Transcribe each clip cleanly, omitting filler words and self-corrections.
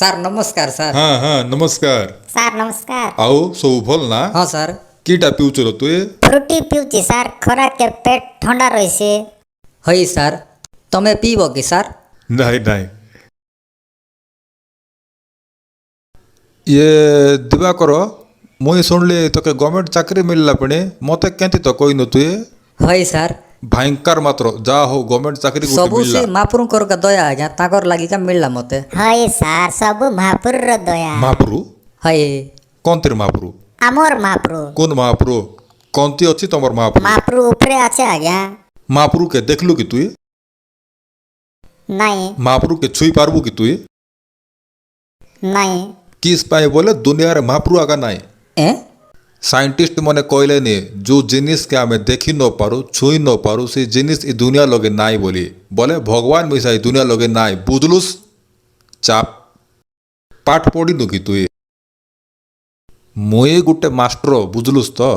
Sir ନମସ୍କାର sir. ହଁ ହଁ ନମସ୍କାର। ସାର୍ ନମସ୍କାର। ଆଉ ସବୁ ଭଲ ନା? ହଁ ସାର୍। କିଟା ପିଉଛୁ ର ତୁଇ? ଫ୍ରୁଟି ପିଉଛି ସାର୍, ଖରାକେ ପେଟ ଥଣ୍ଡା ରହିছে। ହଇ ସାର୍, ତମେ ପିଇବ କି ସାର୍? ନାଇଁ ନାଇଁ। ଇଏ ଦିବାକର, ମୁଇଁ ଶୁଣିଲି ତୋକେ ଗଭର୍ଣ୍ଣମେଣ୍ଟ ଚାକିରି ମିଳିଲା ପୁଣି ମତେ କେନ୍ତି ତ କହିନୁ ତୁଇ? ହଇ ସାର୍, ଭାଇଙ୍କାର ମାତ୍ର ଯାହା ହଉ ଗଭର୍ଣ୍ଣମେଣ୍ଟ ଚାକିରି ଗୋଟେ ସବୁ ମିଳିଲା। ସେ ମହାପ୍ରଭୁଙ୍କର ଦୟା ଆଜ୍ଞା, ତାଙ୍କର ଲାଗିକା ମିଳିଲା ମତେ। ହଇ ସାର୍, ସବୁ ମହାପୁରୁର ଦୟା। ମହାପ୍ରଭୁ? ହଇ କନ୍ତିର ମହାପ୍ରଭୁ? ଆମର ମହାପୁରୁ। কোন মহাপ্রভু? কন্তি অছি তোমার মহাপ্রভু? ମହାପୁରୁ ଉପରେ আছে ଆଜ୍ଞା। মহাপ্রভুকে দেখলু কি তুই? ନାଇଁ মহাপ্রভুকে ছুঁই পারবু কি তুই? ନାଇଁ কিস পাই বলে দুনিয়ার মহাপ্রভু আগা নাই। ଏ সাইন্টিস্ট মানে কইলেনি যে জিনিসকে আমি দেখি ন পারু ছুঁই ন পারু সেই জিনিস এই দুনিয়া লগে নাই বলি বলে ভগবান মিশা এই দুনিয়া লগে নাই বুঝলুস? চাপ পাঠ পড়িনু কি তুই? মুই গুটে মাস্টর বুঝলুস তো?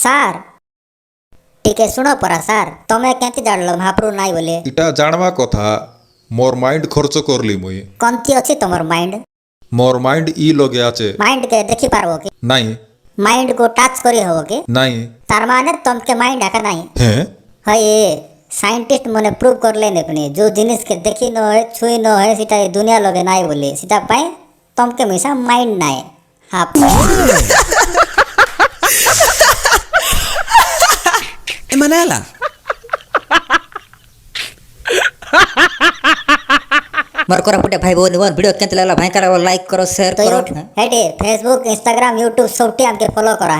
ସାର୍ ଟିକେ ଶୁଣ ପରା ସାର୍, ତମେ କେମିତି ଜାଣିଲ ମହାପୁରୁ ନାଇଁ ବୋଲି? এটা জানবা কথা মোর মাইন্ড খরচ করলি মুই। କନ୍ତି ଅଛି ତମର ମାଇଣ୍ଡ? মোর মাইন্ড ই লগে আছে। ମାଇଣ୍ଡକେ ଦେଖିପାରିବ କି? নাই ମାଇଣ୍ଡକୁ ଟଚ୍ କରି ହେବ କି? নাই। ତାର ମାନେ ତମକେ ମାଇଣ୍ଡ ଆକା ନାହିଁ। হ্যাঁ ହଇ ସାଇଣ୍ଟିଷ୍ଟ ମାନେ ପ୍ରୁଭ୍ କରଲେନି ପୁଣି ଯୋଉ ଜିନିଷକେ ଦେଖି ନ ହଏ ଛୁଇଁ ନ ହଏ ସେଟା ଏ ଦୁନିଆ ଲଗେ ନାହିଁ ବୋଲି, ସେଟା ପାଇଁ ତମକେ ମିଶା ମାଇଣ୍ଡ ନାହିଁ। ହଁ ଏମାନେ ହେଲା ମୋର କୋରାପୁଟିଆ ଭାଇ ଭଉଣୀ ମୋର ଭିଡ଼ିଓ କେମିତି ଲାଗିଲା ଭାଇଙ୍କର ଲାଇକ୍ କର, ସେୟାର ତ କର। ହେଠି ଫେସବୁକ୍, ଇନଷ୍ଟାଗ୍ରାମ, ୟୁଟ୍ୟୁବ ସବୁଠି ଆମକେ ଫଲୋ କର।